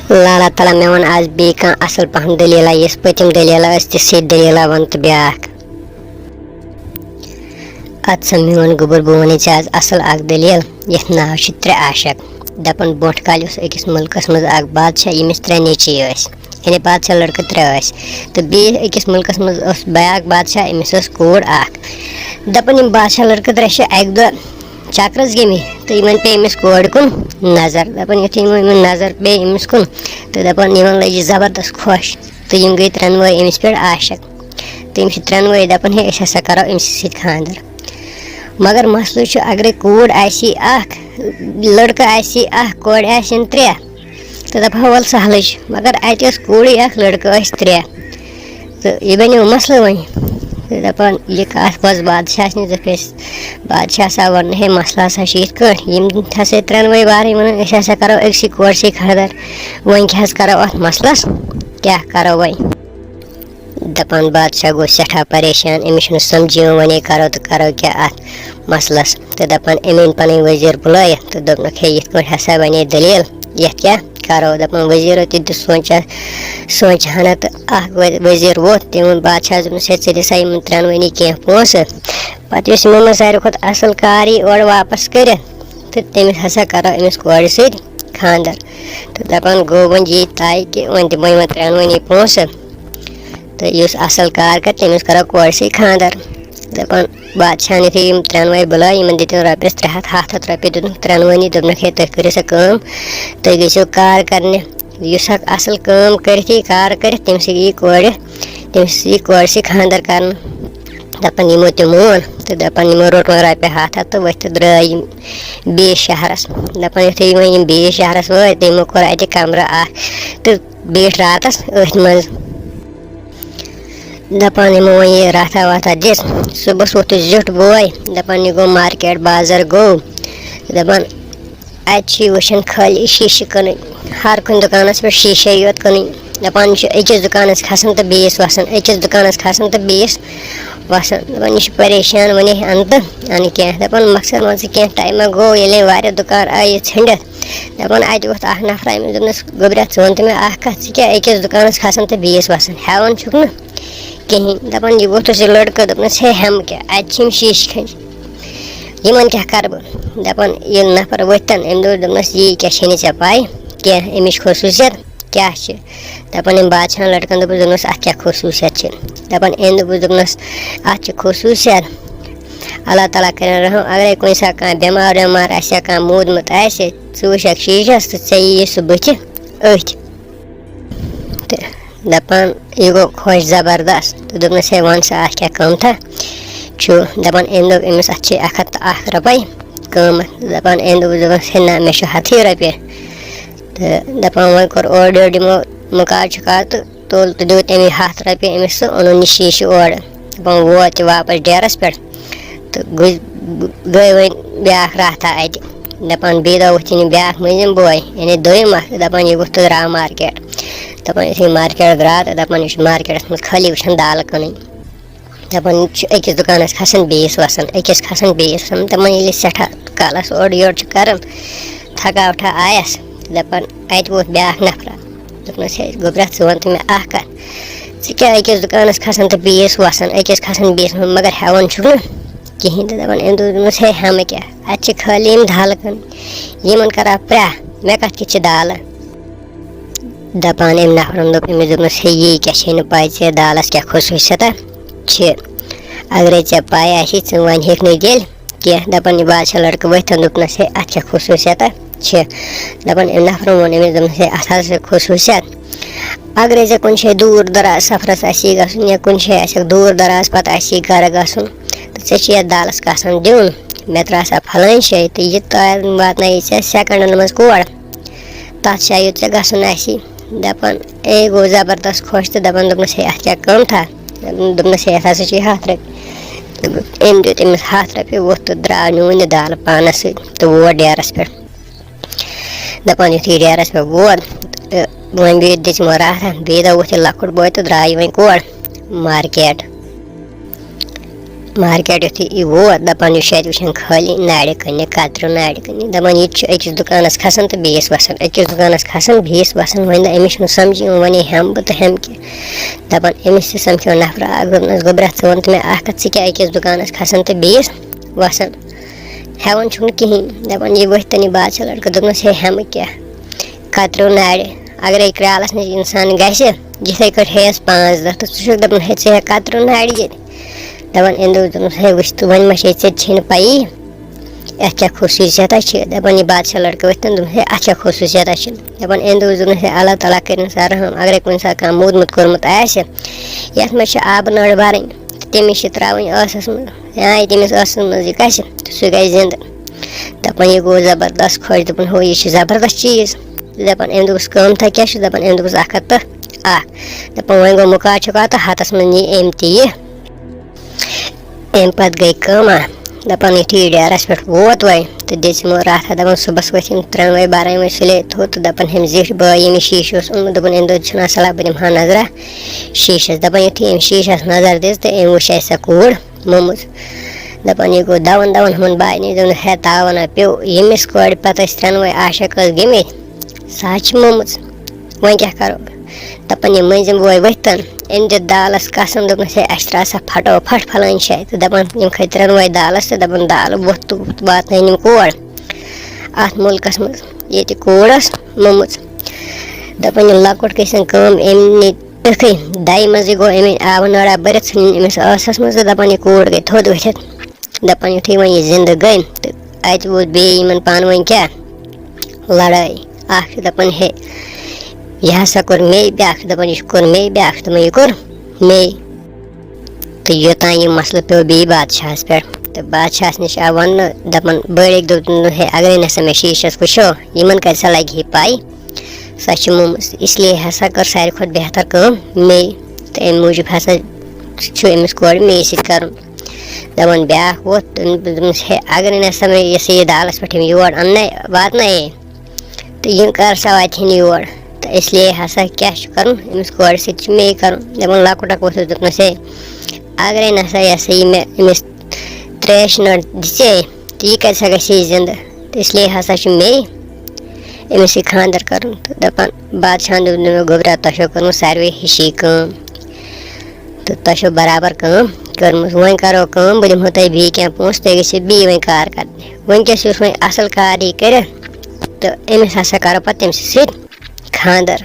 اللہ تعالیٰ مےٚ ووٚن آز بیٚیہِ کانٛہہ اَصٕل پَہَم دٔلیٖلا یۄس پٔتِم دٔلیٖلا ٲس تِژھٕے دٔلیٖلا وَن تہٕ بیٛاکھ. اَدٕ سا میون گوٚبُر بہٕ وَنَے ژےٚ آز اَصٕل اَکھ دٔلیٖل یَتھ ناو چھُ ترٛےٚ عاشق. دَپان برونٛٹھ کالہِ اوس أکِس مُلکَس منٛز اَکھ بادشاہ ییٚمِس ترٛےٚ نیٚچِی ٲسۍ یعنی بادشاہ لٔڑکہٕ ترٛےٚ ٲسۍ تہٕ بیٚیہِ أکِس مُلکَس منٛز اوس بیٛاکھ بادشاہ أمِس ٲس کوٗر اَکھ. دَپان یِم بادشاہ لٔڑکہٕ ترٛےٚ چھِ اَکہِ دۄہ چَکرَس گٔمٕتۍ تہٕ یِمَن پیٚیہِ أمِس کورِ کُن نظر. دَپان یُتھُے یِمَن نظر پیٚیہِ أمِس کُن تہٕ دَپان یِمَن لٔج یہِ زبردست خۄش تہٕ یِم گٔے ترٛٮ۪نوَے أمِس پٮ۪ٹھ عاشق تہٕ یِم چھِ ترٛٮ۪نوَے دَپان ہے أسۍ ہسا کَرو أمِس سۭتۍ خانٛدر. مگر مسلہٕ چھُ اگرے کوٗر آسہِ ہے اَکھ لٔڑکہٕ آسہِ ہے اَکھ کورِ آسن ترٛےٚ تہٕ دَپہو وَلہٕ سہلٕے چھُ مگر اَتہِ ٲس کوٗرٕے اَکھ لٔڑکہٕ ٲسۍ ترٛےٚ تہٕ یہِ بَنیو مسلہٕ وۄنۍ تہٕ دَپان یہِ کَتھ وٲژ بادشاہَس نِش دَپٮ۪س بادشاہ ہسا ووٚن ہے مسلہٕ ہسا چھُ یِتھ کٲٹھۍ یِم ہسا ترٛٮ۪نوَے بارٕنۍ وَنان أسۍ ہسا کَرو أکسٕے کورِ سۭتۍ خانٛدر وۄنۍ کیٛاہ حظ کَرو اَتھ مسلَس کیٛاہ کَرو وۄنۍ. دَپان بادشاہ گوٚو سٮ۪ٹھاہ پریشان أمِس چھُنہٕ سَمجھی وۄنۍ کَرو تہٕ کَرو کیٛاہ اَتھ مسلَس تہٕ دَپان أمۍ أنۍ پَنٕنۍ ؤزیٖر بُلٲیِتھ تہٕ دوٚپنَکھ ہے یِتھ پٲٹھۍ ہسا بَنے دٔلیٖل یَتھ کیٛاہ کَرو. دَپان ؤزیٖرو تہِ دیُت سونٛچہٕ تہٕ اَکھ ؤزیٖر ووٚتھ تٔمۍ ووٚن بادشاہَس دوٚپنَس ہے ژٕ دِ سا یِمَن ترٛٮ۪نوٕنی کینٛہہ پونٛسہٕ پَتہٕ یُس یِمو منٛز ساروی کھۄتہٕ اَصٕل کار یی اورٕ واپَس کٔرِتھ تہٕ تٔمِس ہسا کَرو أمِس کورِ سۭتۍ خانٛدر. تہٕ دَپان گوٚو وۄنۍ یی طے کہِ وۄنۍ دِمو یِمَن ترٛٮ۪نوٕنی پونٛسہٕ تہٕ یُس اَصٕل کار کَرِ تٔمِس کَرو کورِ سۭتۍ خانٛدر. دَپان بادشاہَن یُتھُے یِم ترٛٮ۪نوَے بُلٲے یِمَن دِتِن رۄپیَس 300 رۄپیہِ دِتُکھ ترٛٮ۪نوٕنی دوٚپنَکھ ہے تُہۍ کٔرِو سا کٲم تُہۍ گٔژھِو کار کَرنہِ یُس اکھ اَصٕل کٲم کٔرِتھ یی کار کٔرِتھ تٔمِس یی کورِ سۭتۍ خانٛدر کَرنہٕ. دَپان یِمو تہِ مون تہٕ دَپان یِمو روٚٹ وۄنۍ رۄپیہِ 100 تہٕ ؤتھۍ تہٕ درٛاے یِم بیٚیِس شہرَس. دَپان یُتھُے وۄنۍ یِم بیٚیِس شہرَس وٲتۍ تہٕ یِمو کوٚر اَتہِ کَمرٕ اَکھ تہٕ بیٖٹھۍ راتَس أتھۍ منٛز. دَپان یِمو وۄنۍ یہِ راتھا واتھا دِژ صُبحَس ووٚتھ زیُٹھ بوے دَپان یہِ گوٚو مارکیٹ بازر گوٚو دَپان اَتہِ چھِ یہِ وٕچھان خٲلی شیٖشہٕ کٕنٕنۍ ہر کُنہِ دُکانَس پٮ۪ٹھ شیٖشے یوت کٕنٕنۍ. دَپان یہِ چھُ أکِس دُکانَس کھسان تہٕ بیٚیِس وَسان أکِس دُکانَس کھسان تہٕ بیٚیِس وَسان. دَپان یہِ چھُ پریشان وۄنۍ اَنہٕ تہٕ اَنہٕ کیٚنٛہہ. دَپان مقصد مان ژٕ کیٚنٛہہ ٹایما گوٚو ییٚلے واریاہ دُکان آیہِ ژھٔنڈِتھ دَپان اَتہِ ووٚتھ اکھ نفرا أمِس دوٚپنَس گوٚبرا ژٕ وَن تہٕ مےٚ اکھ کَتھ ژٕ کیٛاہ أکِس دُکانَس کھسان تہٕ بیٚیِس وَسان ہٮ۪وان چھُکھ نہٕ کِہیٖنۍ. دَپان یہِ ووٚتھُس یہِ لٔڑکہٕ دوٚپنَس ہے ہٮ۪مہٕ کیٛاہ اَتہِ چھِ یِم شیٖشہٕ کھٔنٛجۍ یِمن کیٛاہ کَرٕ بہٕ. دَپان ییٚلہِ نفر ؤتھتَن أمۍ دوٚپنَس یی کیٛاہ چھے نہٕ ژےٚ پَے کیٚنٛہہ اَمِچ خصوٗصیت کیٛاہ چھِ. دَپان أمۍ بادشاہَن لٔڑکَن دوٚپنَس اَتھ کیٛاہ خصوٗصیت چھِ. دَپان أمۍ دوٚپنَس اَتھ چھِ خصوٗصیت اللہ تعالیٰ کَرٮ۪ن رحم اگرے کُنہِ ساتہٕ کانٛہہ بٮ۪مار وٮ۪مار آسہِ ہا کانٛہہ موٗدمُت آسہِ ژٕ وٕچھکھ شیٖشَس تہٕ ژےٚ یی سُہ بٕتھِ أتھۍ. تہٕ دَپان یہِ گوٚو خۄش زبردست تہٕ دوٚپنَس ہے وَن سا اَتھ کیٛاہ قۭمتھا چھُ. دَپان أمۍ دوٚپ أمِس اَتھ چھِ 101 رۄپَے قۭمَتھ. دَپان أمۍ دوٚپنَس ہے نہ مےٚ چھُ 100 رۄپیہِ تہٕ دَپان وۄنۍ کوٚر اورٕ یورٕ یِمو مُکاد شُکاد تہٕ تُل تہٕ دیُت أمۍ 100 رۄپیہِ أمِس تہٕ اوٚنُن یہِ شیٖشہٕ اورٕ. دَپان ووت یہِ واپَس ڈیرَس پٮ۪ٹھ تہٕ گٔے وۄنۍ بیٛاکھ راتھا اَتہِ. دَپان بیٚیہِ دۄہ وٕچھِنۍ یہِ بیٛاکھ مٔنٛزِم بوے یعنی دوٚیِم اکھ دَپان یہِ ووٚتھ تہٕ درٛاو مارکیٹ. دَپان یُتھُے مارکیٹ درٛاو تہٕ دَپان یہِ چھُ مارکیٹَس منٛز خٲلی وٕچھان دالہٕ کٕنٕنۍ. دَپان یہِ چھُ أکِس دُکانَس کھسان بیٚیِس وَسان أکِس کھسان بیٚیِس وَسان. دَپان ییٚلہِ یہِ سٮ۪ٹھاہ کالَس اورٕ یورٕ چھُ کَران تھکاوٹھا آیَس دَپان اَتہِ ووت بیٛاکھ نفرا دوٚپنَس ہے گوٚبرا ژٕ وَن تہٕ مےٚ اکھ کَتھ ژٕ کیٛاہ أکِس دُکانَس کھسان تہٕ بیٚیِس وَسان أکِس کھسان بیٚیِس مگر ہٮ۪وان چھُکھ نہٕ کِہیٖنۍ. تہٕ دَپان أمۍ دوٚپنَس ہے ہٮ۪مہٕ کیٛاہ اَتہِ چھِ خٲلی یِم دالہٕ کٕنٕنۍ یِمَن کَران پرٛاہ مےٚ کَتھ کِتھ چھِ دالہٕ. دَپان أمۍ نفرَن دوٚپ أمِس دوٚپنَس ہے یی کیٛاہ چھے نہٕ پَے ژےٚ دالَس کیٛاہ خصوٗصیتا چھِ اگرے ژےٚ پَے آسی ژٕ وَنہِکھ نہٕ تیٚلہِ کیٚنٛہہ. دَپان یہِ بادشاہ لٔڑکہٕ ؤتھِن دوٚپنَس ہے اَتھ کیٛاہ خصوٗصیتا چھِ. دَپان أمۍ نفرَن ووٚن أمِس دوٚپنَس ہے اَتھ حظ چھِ خصوٗصیت اگرے ژےٚ کُنہِ جایہِ دوٗر دَراز سفرَس آسی گژھُن یا کُنہِ جایہِ آسٮ۪کھ دوٗر دَراز پَتہٕ آسی گرٕ گژھُن تہٕ ژےٚ چھِ یَتھ دالَس گژھان دیُن مےٚ ترٛاو سا پھلٲنۍ جایہِ تہٕ یہِ واتنٲیی ژےٚ سٮ۪کَنٛڈَن منٛز کور تَتھ جایہِ یوٚت ژےٚ گژھُن آسی. دَپان اے گوٚو زبردست خۄش تہٕ دَپان دوٚپنَس ہے اَتھ کیٛاہ قۭمتھا. دوٚپنَس ہے اَتھ ہسا چھِ 100 رۄپیہِ. أمۍ دیُت أمِس 100 رۄپیہِ ووٚتھ تہٕ درٛاو نیوٗن یہِ دالہٕ پانَس سۭتۍ تہٕ ووت ڈیرَس پٮ۪ٹھ. دَپان یُتھُے ڈیرَس پٮ۪ٹھ ووت تہٕ وۄنۍ بیٚیہِ دِژ یِمو راتھا بیٚیہِ دۄہ ووٚتھ یہِ لۄکُٹ بوے تہٕ درٛاو یہِ وۄنۍ کور مارکیٹ. مارکیٹ یُتھُے یہِ ووت دَپان یہِ چھُ اَتہِ وٕچھان خٲلی ناڑِ کٕنہِ کَتریوٗ ناڑِ کٕنہِ دَپان یہِ تہِ چھُ أکِس دُکانَس کھَسان تہٕ بیٚیِس وَسان أکِس دُکانَس کھَسان بیٚیِس وَسان وۄنۍ أمِس چھُنہٕ سَمجی یِوان وۄنۍ ہٮ۪مہٕ بہٕ تہٕ ہٮ۪مہٕ کیٛاہ دَپان أمِس تہِ سَمکھیو نفرا اکھ دوٚپنَس گوٚبرا ژٕ وَن تہٕ مےٚ اکھ کَتھ ژٕ کیٛاہ أکِس دُکانَس کھَسان تہٕ بیٚیِس وَسان ہٮ۪وان چھُنہٕ کِہیٖنۍ دَپان یہِ ؤتھۍ تَن یہِ بادشاہ لٔڑکہٕ دوٚپنَس ہے ہٮ۪مہٕ کیٛاہ کَتریوٗ ناڑِ اگرے کرٛالَس نِش اِنسان گژھِ یِتھَے کٲٹھۍ ہیٚیَس 5 دۄہ تہٕ ژٕ چھُکھ دَپان ہے ژٕ ہٮ۪کھ کَتریوٗ ناڑِ ییٚتہِ دَپان أمۍ دوٚپنَس ہے وٕچھ تہٕ وۄنۍ ما چھے ژےٚ تہِ چھے نہٕ پَیی اَتھ کیٛاہ خصوٗصیتہ چھِ دَپان یہِ بادشاہ لٔڑکہٕ ؤتھۍ تَن دوٚپُن ہے اَتھ کیٛاہ خصوٗصیتہ چھِ دَپان أمۍ دوٚپُن ہے اللہ تعالیٰ کٔرِنۍ سا رحم اگرے کُنہِ ساتہٕ کانٛہہ موٗدمُت کوٚرمُت آسہِ یَتھ منٛز چھِ آبہٕ نٔر بَرٕنۍ تہٕ تٔمِس چھِ ترٛاوٕنۍ ٲسَس منٛز یا تٔمِس ٲسَس منٛز یہِ گژھِ تہٕ سُہ گژھِ زِنٛدٕ دَپان یہِ گوٚو زبردست خۄش دوٚپُن ہو یہِ چھِ زبردست چیٖز دَپان أمۍ دوٚپُس قۭمتھا کیٛاہ چھُ دَپان أمۍ دوٚپُس 1 ہَتھ تہٕ 1 دَپان وۄنۍ گوٚو مُکاد چھُکاد تہٕ 100َس منٛز نی أمۍ تہِ یہِ اَمہِ پَتہٕ گٔے کٲمہ دَپان یُتھُے یہِ ڈیرَس پٮ۪ٹھ ووت وۄنۍ تہٕ دِژ یِمو راتھا دَپان صُبحَس ؤتھۍ یِم ترٛٮ۪نوَے بَرٲے وۄنۍ سُلے تھوٚد تہٕ دَپان ہُمۍ زِٹھۍ بٲے ییٚمِس شیٖشہٕ اوس اوٚنمُت دوٚپُن أمۍ دوٚپ چھُنہ صلح بہٕ دِمہٕ ہا نظرا شیٖشَس دَپان یُتھُے أمۍ شیٖشَس نظر دِژ تہٕ أمۍ وٕچھ اَسہِ سۄ کوٗر موٚمٕژ دَپان یہِ گوٚو دَوَن ہُمَن بایہِ نِش دوٚپُن ہے تاوَنا پیوٚو ییٚمِس کورِ پَتہٕ ٲسۍ ترٛٮ۪نوَے عاشق ٲسۍ گٔمٕتۍ سۄ حظ چھِ موٚمٕژ وۄنۍ کیٛاہ کَرو دَپان یہِ مٔنٛزِم بوے ؤتھۍ أمۍ دِژ دالَس قسم دوٚپنَس ہے اَسہِ ترٛاو سا پھٹوفٹ پھلٲنۍ جایہِ تہٕ دَپان یِم کھٔتۍ ترٛٮ۪نوَے دالَس تہٕ دَپان دالہٕ ووٚتھ تہٕ واتنٲیِن یِم کور اَتھ مُلکَس منٛز ییٚتہِ کوٗر ٲس موٚمٕژ دَپان یہِ لۄکُٹ گٔژھِنۍ کٲم أمۍ نی تِتھٕے دَیہِ منٛزٕے گوٚو أمۍ آبہٕ نٲرا بٔرِتھ ژھٕنِن أمِس ٲسَس منٛز تہٕ دَپان یہِ کوٗر گٔے تھوٚد ؤتھِتھ دَپان یُتھُے وۄنۍ یہِ زِندٕ گٔے تہٕ اَتہِ ووت بیٚیہِ یِمَن پانہٕ ؤنۍ کیٛاہ لَڑٲے اَکھ چھِ دَپان ہے یہِ ہسا کوٚر مے بیٛاکھ چھِ دَپان یہِ کوٚر مے بیٛاکھ چھِ دَپان یہِ کوٚر مے تہٕ یوٚتانۍ یہِ مَسلہٕ پیوٚو بیٚیہِ بادشاہَس پٮ۪ٹھ تہٕ بادشاہَس نِش آو وَننہٕ دَپان بٔڑۍ دوٚپُن ہے اگرے نَسا مےٚ شیٖشَس وٕچھو یِمَن کَتہِ سا لَگہِ ہے پَے سۄ چھِ موٚمٕژ اِسلیے ہسا کٔر ساروی کھۄتہٕ بہتر کٲم مے تہٕ اَمہِ موٗجوٗب ہسا چھُ أمِس کورِ مے سۭتۍ کَرُن دَپان بیٛاکھ ووٚتھ تہٕ دوٚپمَس ہے اگرے نَسا مےٚ یہِ سا یہِ دالَس پٮ۪ٹھ یِم یور واتنایے تہٕ یِم کَر سا واتہِ ہن یور تہٕ اِسلیے ہسا کیٛاہ چھُ کَرُن أمِس کورِ سۭتۍ چھُ مے کَرُن دَپان لۄکُٹ اکھ ووٚتھُس دوٚپنَس ہے اگرے نَسا یہِ ہسا یہِ مےٚ أمِس ترٛیش نٔر دِژے تہٕ یہِ کَتہِ سا گژھِ ہے زِندٕ تہٕ اِسلیے ہسا چھُ مے أمِس سۭتۍ خانٛدر کَرُن تہٕ دَپان بادشاہَن دوٚپ مےٚ گوٚبرا تۄہہِ چھو کٔرمٕژ ساروے ہِشی کٲم تہٕ تۄہہِ چھو برابر کٲم کٔرمٕژ وۄنۍ کَرو کٲم بہٕ دِمہو تۄہہِ بیٚیہِ کیٚنٛہہ پونٛسہٕ تُہۍ گٔژھِو بیٚیہِ وۄنۍ کار کَرنہِ وٕنکٮ۪س یُس وۄنۍ اَصٕل کار یی کٔرِتھ تہٕ أمِس ہسا کَرو پَتہٕ تٔمۍ سۭتۍ خانٛدر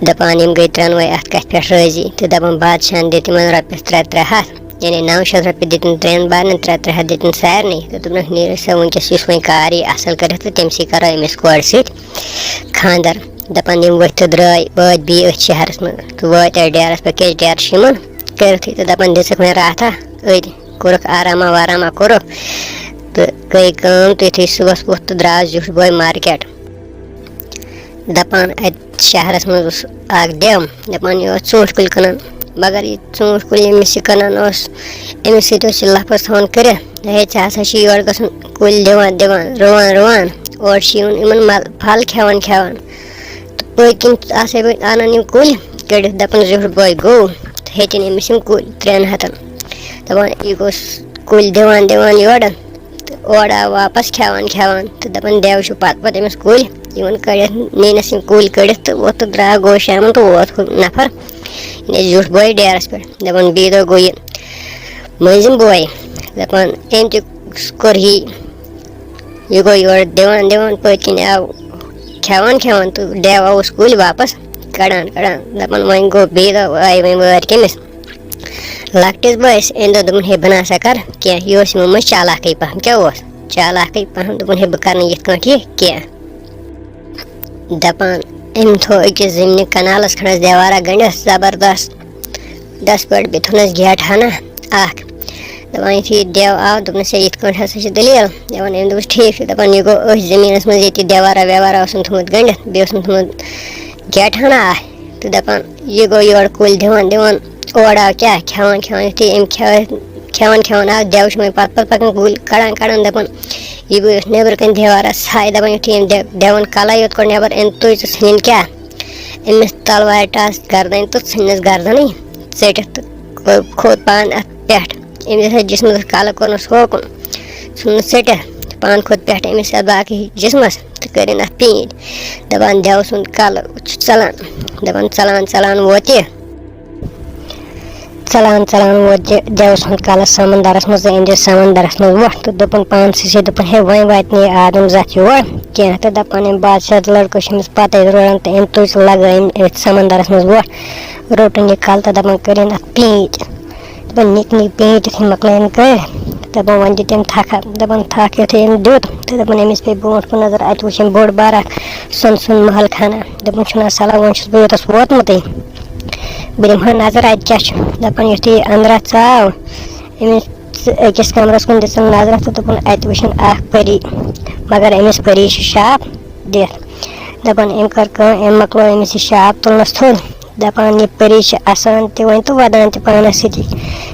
دَپان یِم گٔے ترٛٮ۪نوَے اَتھ کَتھِ پٮ۪ٹھ رٲضی تہٕ دَپان بادشاہَن دِتۍ یِمَن رۄپیَس 300 ہَتھ یعنی 900 رۄپیہِ دِتِن 3 بارنٮ۪ن 300 ہَتھ دِتِن سارنٕے تہٕ دوٚپنَکھ نیٖرِو سا وٕنکٮ۪س یُس وۄنۍ کار یی اَصٕل کٔرِتھ تہٕ تٔمۍ سٕے کَرو أمِس کورِ سۭتۍ خانٛدر دَپان یِم ؤتھۍ تہٕ درٛاے وٲتۍ بیٚیہِ أتھۍ شہرَس منٛز تہٕ وٲتۍ اَتھ ڈیرَس پٮ۪ٹھ کیٛازِ ڈیرٕ چھِ یِمَن کٔرِتھٕے تہٕ دَپان دِژٕکھ وۄنۍ راتھا أتۍ کوٚرُکھ آراما واراما کوٚرُکھ تہٕ گٔے کٲم تہٕ یُتھُے صُبحَس ووٚتھ تہٕ درٛاو زیُٹھ بوے مارکیٹ دَپان اَتہِ شہرَس منٛز اوس اَکھ ڈٮ۪م دَپان یہِ اوس ژوٗنٛٹھۍ کُلۍ کٕنان مگر یہِ ژوٗنٛٹھۍ کُلۍ ییٚمِس یہِ کٕنان اوس أمِس سۭتۍ اوس یہِ لفظ تھاوان کٔرِتھ ہے ژےٚ ہسا چھِ یورٕ گژھُن کُلۍ دِوان رُوان اورٕ چھِ یِوان یِمَن پھل کھٮ۪وان تہٕ پٔتۍ کِنۍ آسے بہٕ اَنان یِم کُلۍ کٔڑِتھ دَپان زیُٹھ بوے گوٚو تہٕ ہیٚتِنۍ أمِس یِم کُلۍ 3 ہَتَن دَپان یہِ گوٚژھ کُلۍ دِوان یورٕ تہٕ اورٕ آو واپَس کھٮ۪وان تہٕ دَپان دیو چھُ پَتہٕ أمِس کُلۍ یِوان کٔڑِتھ نِنَس یِم کُلۍ کٔڑِتھ تہٕ ووٚتھ تہٕ درٛاو گوٚو شامَن تہٕ ووت ہُہ نفر یعنی زیُٹھ بوے ڈیرَس پٮ۪ٹھ دَپان بیٚیہِ دۄہ گوٚو یہِ مٔنٛزِم بوے دَپان أمۍ تہِ کوٚر یہِ گوٚو یورٕ دِوان پٔتۍ کِنۍ آو کھٮ۪وان تہٕ ڈیو آوُس کُلۍ واپَس کَڑان دَپان وۄنۍ گوٚو بیٚیہِ دۄہ آیہِ وۄنۍ وٲرۍ کٔمِس لۄکٹِس بٲیِس أمۍ دوٚپ ہے بہٕ نَسا کَرٕ کیٚنٛہہ یہِ اوس یِمو منٛز چالاکٕے پَہَم کیٛاہ اوس چالاکٕے پَہَم دوٚپُن ہے بہٕ کَرٕ نہٕ یِتھ کٲٹھۍ یہِ کیٚنٛہہ دَپان أمۍ تھوٚو أکِس زٔمیٖنہِ کَنالَس کھنٛڈَس دیوارا گٔنٛڈِتھ زبردست دَس پٲٹھۍ بیٚیہِ تھوٚونَس گیٹہٕ ہَنا اَکھ دَپان یُتھُے یہِ دیو آو دوٚپنَس ہے یِتھ کٲٹھۍ ہسا چھِ دٔلیٖل دَپان أمۍ دوٚپُس ٹھیٖک چھُ دَپان یہِ گوٚو أتھۍ زٔمیٖنَس منٛز ییٚتہِ دیوارا ویوارا اوسُن تھوٚمُت گٔنٛڈِتھ بیٚیہِ اوسُن تھوٚمُت گیٹہٕ ہَنا اَکھ تہٕ دَپان یہِ گوٚو یورٕ کُلۍ دِوان اورٕ آو کیٛاہ کھٮ۪وان یُتھُے أمۍ کھٮ۪وان آو دیو چھُ وۄنۍ پَتہٕ پَکان کُلۍ کَڑان دَپان یہِ گوٚو یَتھ نیٚبرٕ کَنۍ دیوارَس ژھاے دَپان یُتھُے أمۍ دیوَن کَلَے یوت کوٚڑ نٮ۪بر أمۍ تُج تہٕ ژھٕنِن کیٛاہ أمِس تَلوارِ ٹاس گردَنۍ تہٕ ژھٕنِس گردَنٕے ژٔٹِتھ تہٕ kھوت پان اتھ پٮ۪ٹھ أمِس ہسا جِسمَس کَلہٕ کوٚرنَس ہوکُن ژھُننَس ژٔٹِتھ پان کھوٚت پٮ۪ٹھ أمِس اتھ باقٕے جِسمَس تہٕ کٔرِنۍ اتھ پیٖنٛتۍ دَپان دٮ۪وٕ سُنٛد کَلہٕ چھُ ژَلان دَپان ژَلان ژَلان ووت یہِ دٮ۪وٕ سُنٛد کَلہٕ سَمنٛدرَس منٛز تہٕ أنۍ دِژ سَمنٛدرَس منٛز وۄٹھ تہٕ دوٚپُن پانسٕے سۭتۍ دوٚپُن ہے وۄنۍ واتہِ نہٕ یہِ آدم زَتھ یور کینٛہہ تہٕ دَپان أمۍ بادشاہ لٔڑکہٕ چھِ أمِس پَتَے روزان تہٕ أمۍ تُج لگٲے أتھۍ سَمنٛدرَس منٛز وۄٹھ روٚٹُن یہِ کَلہٕ تہٕ دَپان کٔرِنۍ اَتھ پیٖنٛتۍ دَپان نِکۍ نِکۍ پیٖنٛتۍ یُتھُے مۄکلٲیِن کٔرِتھ دَپان وۄنۍ دِتۍ أمۍ تھکھا دَپان تھکھ یُتھُے أمۍ دیُت تہٕ دَپان أمِس پیٚیہِ برونٛٹھ کُن نظر اَتہِ وٕچھ أمۍ بوٚڑ بار اکھ سۄنہٕ محل خانہ دوٚپُن چھُنہ سَلا وۄنۍ چھُس بہٕ یوٚتَس ووتمُتٕے بہٕ دِمہٕ ہا نظر اَتہِ کیٛاہ چھُ دَپان یُتھُے یہِ أنٛدرا ژاو أمِس أکِس کَمرَس کُن دِژٕن نظرا تہٕ دوٚپُن اَتہِ وٕچھِن اکھ پٔری مگر أمِس پٔری چھُ شاپ دِتھ دَپان أمۍ کٔر کٲم أمۍ مۄکلو أمِس یہِ شاپ تُلنَس تھوٚد دَپان یہِ پٔری چھِ اَسان تہِ وۄنۍ تہٕ وَدان تہِ پانَس سۭتی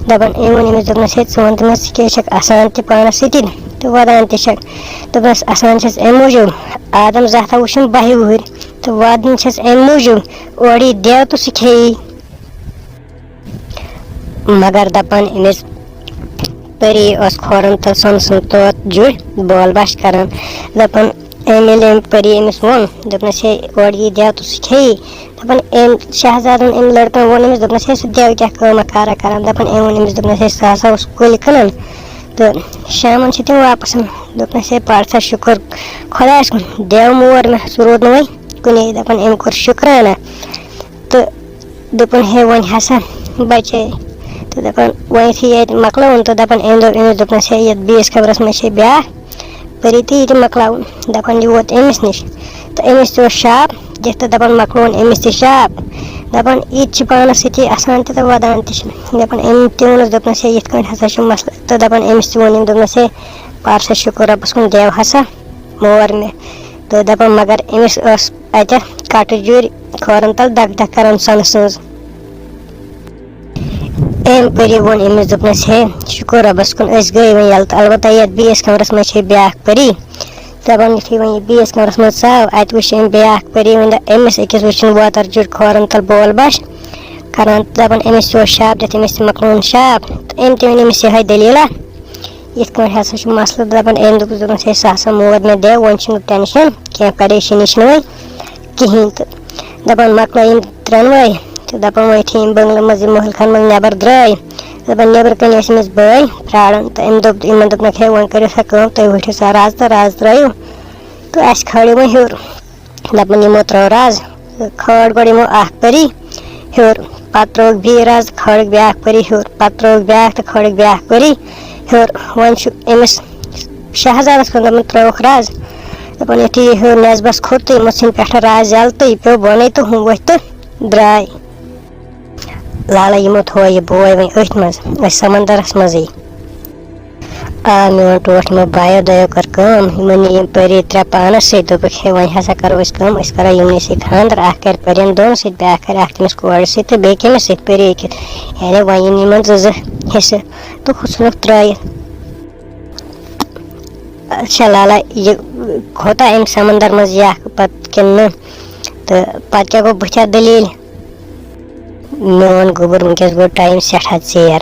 دَپان أمۍ ووٚن أمِس دوٚپنَس ہے ژٕ وَن تہٕ مےٚ ژٕ کیٛازِ چھَکھ اَسان تہِ پانَس سۭتی تہٕ وَدان تہِ چھَکھ دوٚپنَس اَسان چھَس اَمہِ موٗجوٗب آدم زَتھ ہا وٕچھُم بَہہِ وُہٕرۍ تہٕ وَدان چھَس اَمہِ موٗجوٗب اورٕ یی دٮ۪و تہٕ سُہ کھیٚیی مگر دَپان أمِس پٔری ٲس کھوران تہٕ سۄنہٕ سُنٛد طوط جُڑۍ بول بَش کَران دَپان أمۍ ییٚلہِ أمۍ پٔری أمِس ووٚن دوٚپنَس ہے اورٕ یی دٮ۪و تہٕ سُہ کھیٚیی دَپان أمۍ شہزادَن أمۍ لٔڑکَن ووٚن أمِس دوٚپنَس ہے سُہ دٮ۪و کیٛاہ کٲمہ کارا کَران دَپان أمۍ ووٚن أمِس دوٚپنَس ہے سُہ ہسا اوس کُلۍ کٕنان تہٕ شامَن چھِ تِم واپَس دوٚپنَس ہے پَر سا شُکُر خۄدایَس کُن دٮ۪و مور مےٚ سُہ روٗد نہٕ وۄنۍ کُنے دَپان أمۍ کوٚر شُکرانہ تہٕ دوٚپُن ہے وۄنۍ ہسا بَچے تہٕ دَپان وۄنۍ یُتھُے ییٚتہِ مۄکلووُن تہٕ دَپان أمۍ دوٚپ أمِس دوٚپنَس ہے یَتھ بیٚیِس خبرَس منٛز چھے بیٛاکھ پٔری تہٕ یہِ تہِ مۄکلاوُن دَپان یہِ ووت أمِس نِش تہٕ أمِس تہِ اوس شاپ دِتھ تہٕ دَپان مۄکلووُن أمِس تہِ شاپ دَپان یہِ تہِ چھِ پانَس سۭتی اَسان تہِ تہٕ وَدان تہِ چھِ دَپان أمۍ تہِ ووٚنُس دوٚپنَس ہے یِتھ کٔنۍ ہسا چھُ مَسلہٕ تہٕ دَپان أمِس تہِ ووٚن أمۍ دوٚپنَس ہے پَر سا شُکُر رۄبَس کُن دٮ۪و ہسا مور مےٚ تہٕ دَپان مگر أمِس ٲس اَتٮ۪تھ کَٹہٕ جُرۍ کھورَن تَل دَگ دَگ کَران سۄنہٕ سٕنٛز أمۍ پٔری ووٚن أمِس دوٚپنَس ہے شُکُر رۄبَس کُن أسۍ گٔے وۄنۍ یَلہٕ تہٕ اَلبتہ یَتھ بیٚیِس کَمرَس منٛز چھے بیٛاکھ پٔری دَپان یُتھُے وۄنۍ یہِ بیٚیِس کَمرَس منٛز ژاو اَتہِ وٕچھ أمۍ بیٛاکھ پٔری وۄنۍ دوٚپ أمِس أکِس وٕچھِنۍ ووتَر جُرۍ کھورَن تَل بول بَش کَران تہٕ دَپان أمِس تہِ اوس شاپ دِتھ أمِس تہِ مۄکلووُن شاپ تہٕ أمۍ تہِ ووٚن أمِس یِہوٚے دٔلیٖلا یِتھ کٔنۍ ہسا چھُ مَسلہٕ دَپان أمۍ دوٚپُس ہے سُہ ہسا مور مےٚ دٮ۪و وۄنۍ چھُنہٕ ٹٮ۪نشَن کینٛہہ پریشٲنی چھِنہٕ وۄنۍ کِہیٖنۍ تہٕ دَپان مۄکلٲے یِم ترٛٮ۪نوَے تہٕ دَپان وۄنۍ یُتھُے یِم بٔنٛگلہٕ منٛز یِم محل خان منٛز نٮ۪بر درٛاے دَپان نیٚبرٕ کَنۍ ٲسۍ أمِس بٲے پرٛاران تہٕ أمۍ دوٚپ یِمن دوٚپنَکھ ہے وۄنۍ کٔرِو سا کٲم تُہۍ ؤٹھِو سا رَز تہٕ رَز ترٛٲیِو تہٕ اَسہِ کھٲلِو وۄنۍ ہیوٚر دَپان یِمو ترٛٲو رَز تہٕ کھٲج گۄڈٕ یِمو اکھ پٔری ہیوٚر پَتہٕ ترٛٲوٕکھ بیٚیہِ رَز کھٲجِکھ بیٛاکھ پٔری ہیوٚر پَتہٕ ترٛٲوٕکھ بیٛاکھ تہٕ کھٲجِکھ بیٛاکھ پٔری ہیوٚر وۄنۍ چھُ أمِس شہزادَس کُن دَپان ترٛٲوُکھ رَز دَپان یُتھُے یہِ ہیوٚر نٮ۪صبَس کھوٚت تہٕ یِمو ژھٕنۍ پٮ۪ٹھٕ رَز یَلہٕ تہٕ یہِ پیوٚو بۄنٕے تہٕ ہُم ؤتھۍ تہٕ درٛاے لالہ یِمو تھوٚو یہِ بوے وۄنۍ أتھۍ منٛز أتھۍ سَمنٛدرَس منٛزٕے آ میون ٹوٹھ یِمو بایو دۄیو کٔر کٲم یِمو نی یِم پٔری ترٛےٚ پانَس سۭتۍ دوٚپُکھ ہے وۄنۍ ہسا کَرو أسۍ کٲم أسۍ کَرو یِمنٕے سۭتۍ خاندر اکھ کَرِ پٔرٮ۪ن دۄن سۭتۍ بیٛاکھ کَرِ اکھ تٔمِس کورِ سۭتۍ تہٕ بیٚیہِ کٔمِس سۭتۍ پٔری أکِس یعنی وۄنۍ یِن یِمن زٕ زٕ حِصہٕ تہٕ ہُہ ژھٕنُکھ ترٛٲیِتھ اچھا لالا یہِ کھوٚتا أمۍ سَمنٛدر منٛز یہِ اکھ پَتہٕ کِنہٕ نہٕ تہٕ پَتہٕ کیٛاہ گوٚو بٕتھِ اَتھ دٔلیٖل میون گوٚبُر وٕنکیٚس گوٚو ٹایم سٮ۪ٹھاہ ژیر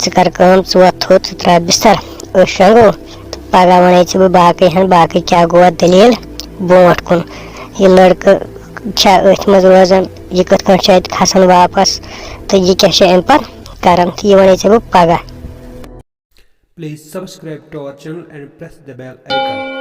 ژٕ کَر کٲم ژٕ ووت تھوٚد ژٕ ترٛاو بِستر أسۍ شۄنٛگو تہٕ پَگاہ وَنے ژےٚ بہٕ باقٕے ہن باقٕے کیٛاہ گوٚو اَتھ دٔلیٖل برونٛٹھ کُن یہِ لٔڑکہٕ چھا أتھۍ منٛز روزان یہِ کِتھ کٲٹھۍ چھُ اَتہِ کھسان واپَس تہٕ یہِ کیٛاہ چھُ اَمہِ پَتہٕ کران تہٕ یہِ وَنے ژےٚ بہٕ پَگاہ. Please subscribe to our channel and press the bell icon.